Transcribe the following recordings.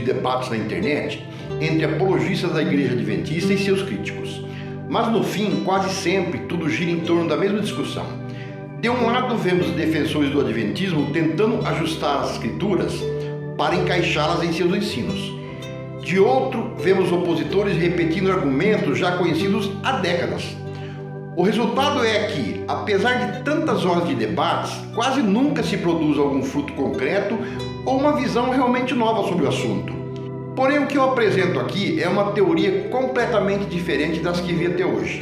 debates na internet entre apologistas da Igreja Adventista e seus críticos. Mas no fim, quase sempre, tudo gira em torno da mesma discussão. De um lado, vemos defensores do Adventismo tentando ajustar as Escrituras para encaixá-las em seus ensinos. De outro, vemos opositores repetindo argumentos já conhecidos há décadas. O resultado é que, apesar de tantas horas de debates, quase nunca se produz algum fruto concreto ou uma visão realmente nova sobre o assunto. Porém, o que eu apresento aqui é uma teoria completamente diferente das que vi até hoje.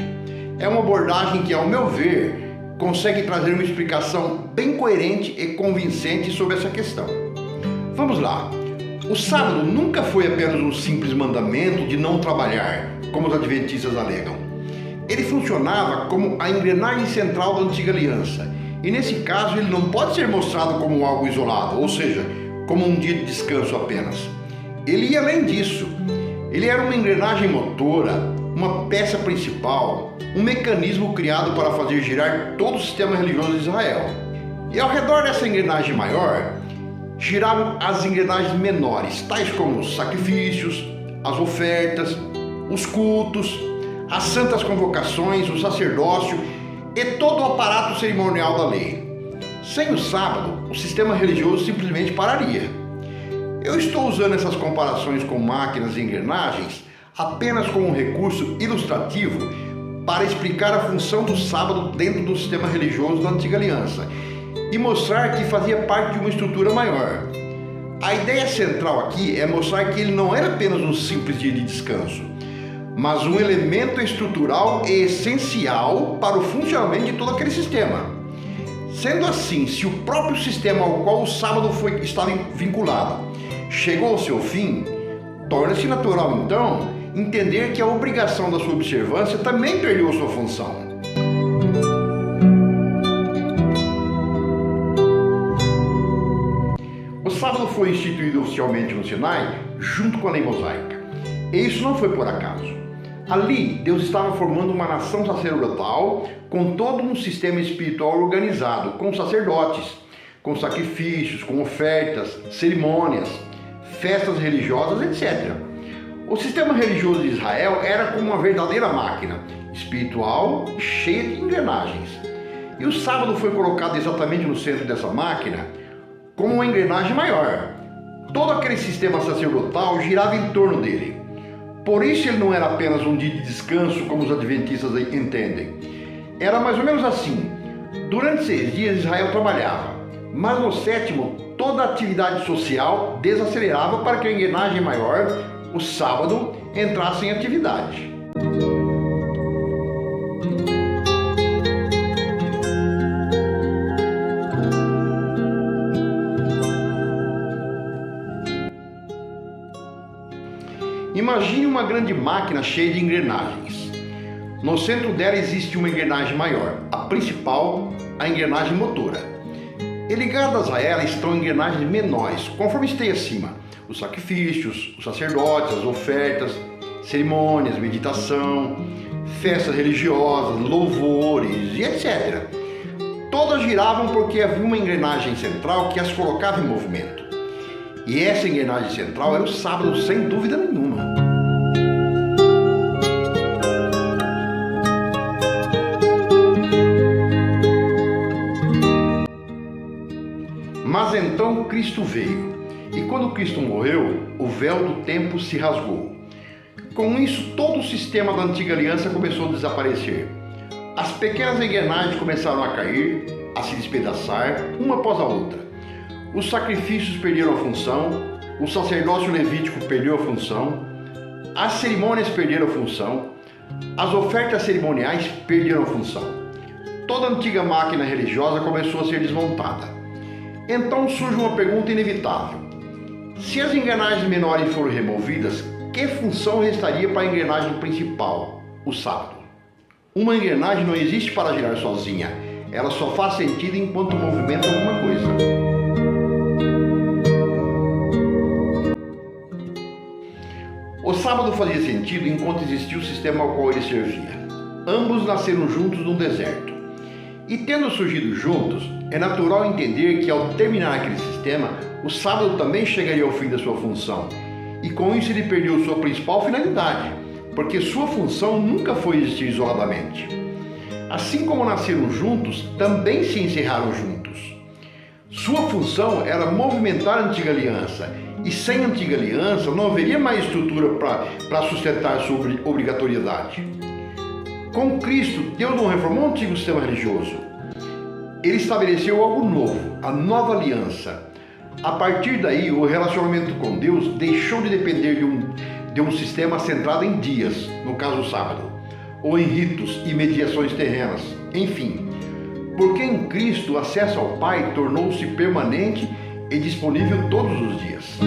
É uma abordagem que, ao meu ver, consegue trazer uma explicação bem coerente e convincente sobre essa questão. Vamos lá. O sábado nunca foi apenas um simples mandamento de não trabalhar, como os adventistas alegam. Ele funcionava como a engrenagem central da antiga aliança, e nesse caso ele não pode ser mostrado como algo isolado, ou seja, como um dia de descanso apenas. Ele ia além disso. Ele era uma engrenagem motora, uma peça principal, um mecanismo criado para fazer girar todo o sistema religioso de Israel. E ao redor dessa engrenagem maior, giravam as engrenagens menores, tais como os sacrifícios, as ofertas, os cultos, as santas convocações, o sacerdócio e todo o aparato cerimonial da lei. Sem o sábado, o sistema religioso simplesmente pararia. Eu estou usando essas comparações com máquinas e engrenagens apenas como um recurso ilustrativo para explicar a função do sábado dentro do sistema religioso da antiga aliança e mostrar que fazia parte de uma estrutura maior. A ideia central aqui é mostrar que ele não era apenas um simples dia de descanso, mas um elemento estrutural e essencial para o funcionamento de todo aquele sistema. Sendo assim, se o próprio sistema ao qual o sábado estava vinculado chegou ao seu fim, torna-se natural então entender que a obrigação da sua observância também perdeu a sua função. O sábado foi instituído oficialmente no Sinai junto com a lei mosaica. E isso não foi por acaso. Ali, Deus estava formando uma nação sacerdotal com todo um sistema espiritual organizado, com sacerdotes, com sacrifícios, com ofertas, cerimônias, festas religiosas, etc. O sistema religioso de Israel era como uma verdadeira máquina espiritual cheia de engrenagens. E o sábado foi colocado exatamente no centro dessa máquina como uma engrenagem maior. Todo aquele sistema sacerdotal girava em torno dele. Por isso ele não era apenas um dia de descanso, como os adventistas entendem. Era mais ou menos assim. Durante 6 dias Israel trabalhava, mas no 7º toda a atividade social desacelerava para que a engrenagem maior, o sábado, entrasse em atividade. Imagine uma grande máquina cheia de engrenagens. No centro dela existe uma engrenagem maior, a principal, a engrenagem motora. E ligadas a ela estão engrenagens menores, conforme citei acima: os sacrifícios, os sacerdotes, as ofertas, cerimônias, meditação, festas religiosas, louvores e etc. Todas giravam porque havia uma engrenagem central que as colocava em movimento. E essa engrenagem central era o sábado, sem dúvida nenhuma. Mas então Cristo veio, e quando Cristo morreu, o véu do tempo se rasgou. Com isso, todo o sistema da antiga aliança começou a desaparecer. As pequenas engrenagens começaram a cair, a se despedaçar, uma após a outra. Os sacrifícios perderam a função, o sacerdócio levítico perdeu a função, as cerimônias perderam a função, as ofertas cerimoniais perderam a função. Toda a antiga máquina religiosa começou a ser desmontada. Então surge uma pergunta inevitável: se as engrenagens menores foram removidas, que função restaria para a engrenagem principal, o sábado? Uma engrenagem não existe para girar sozinha, ela só faz sentido enquanto movimenta alguma coisa. O sábado fazia sentido enquanto existia o sistema ao qual ele servia. Ambos nasceram juntos no deserto. E tendo surgido juntos, é natural entender que ao terminar aquele sistema, o sábado também chegaria ao fim da sua função E com isso ele perdeu sua principal finalidade, porque sua função nunca foi existir isoladamente. Assim como nasceram juntos, também se encerraram juntos. Sua função era movimentar a antiga aliança, e sem a antiga aliança não haveria mais estrutura para sustentar sua obrigatoriedade. Com Cristo, Deus não reformou o antigo sistema religioso. Ele estabeleceu algo novo, a nova aliança. A partir daí, o relacionamento com Deus deixou de depender de um sistema centrado em dias, no caso o sábado, ou em ritos e mediações terrenas, enfim. Porque em Cristo o acesso ao Pai tornou-se permanente e disponível todos os dias.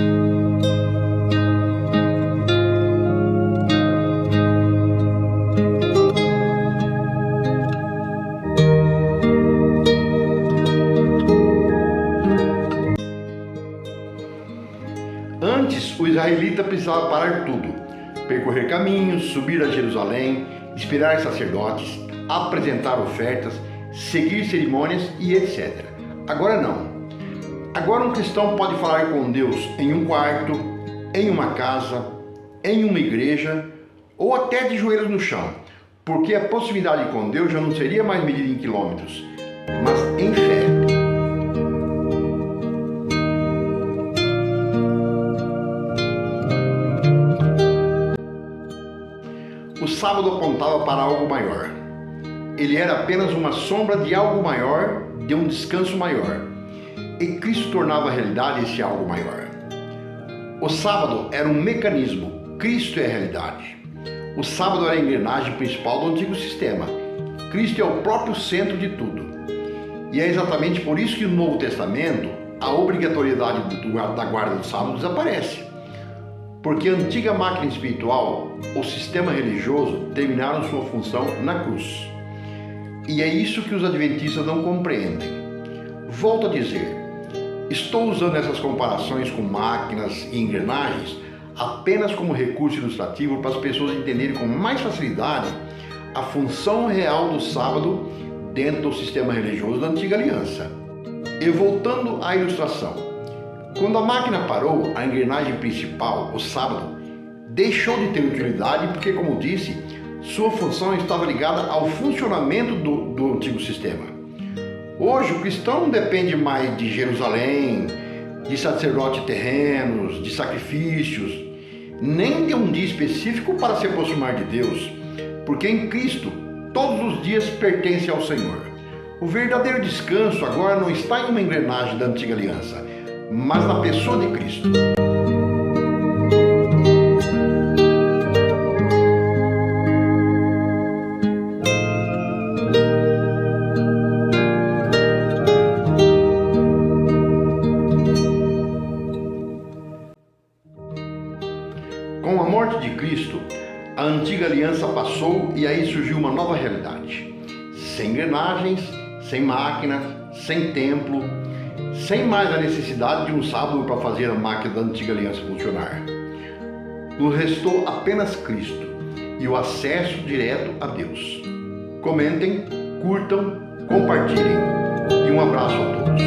Antes, o israelita precisava parar tudo, percorrer caminhos, subir a Jerusalém, esperar sacerdotes, apresentar ofertas, seguir cerimônias e etc. Agora não. Agora um cristão pode falar com Deus em um quarto, em uma casa, em uma igreja ou até de joelhos no chão, porque a proximidade com Deus já não seria mais medida em quilômetros, mas em fé. O sábado apontava para algo maior. Ele era apenas uma sombra de algo maior, de um descanso maior. E Cristo tornava realidade esse algo maior. O sábado era um mecanismo, Cristo é a realidade. O sábado era a engrenagem principal do antigo sistema. Cristo é o próprio centro de tudo. E é exatamente por isso que no Novo Testamento a obrigatoriedade da guarda do sábado desaparece. Porque a antiga máquina espiritual, o sistema religioso, terminaram sua função na cruz. E é isso que os adventistas não compreendem. Volto a dizer, estou usando essas comparações com máquinas e engrenagens apenas como recurso ilustrativo para as pessoas entenderem com mais facilidade a função real do sábado dentro do sistema religioso da antiga aliança. E voltando à ilustração, quando a máquina parou, a engrenagem principal, o sábado, deixou de ter utilidade porque, como disse, sua função estava ligada ao funcionamento do antigo sistema. Hoje, o cristão não depende mais de Jerusalém, de sacerdotes terrenos, de sacrifícios, nem de um dia específico para se aproximar de Deus, porque em Cristo todos os dias pertencem ao Senhor. O verdadeiro descanso agora não está em uma engrenagem da antiga aliança, mas na pessoa de Cristo. Com a morte de Cristo, a antiga aliança passou e aí surgiu uma nova realidade. Sem engrenagens, sem máquina, sem templo, sem mais a necessidade de um sábado para fazer a máquina da antiga aliança funcionar. Nos restou apenas Cristo e o acesso direto a Deus. Comentem, curtam, compartilhem e um abraço a todos.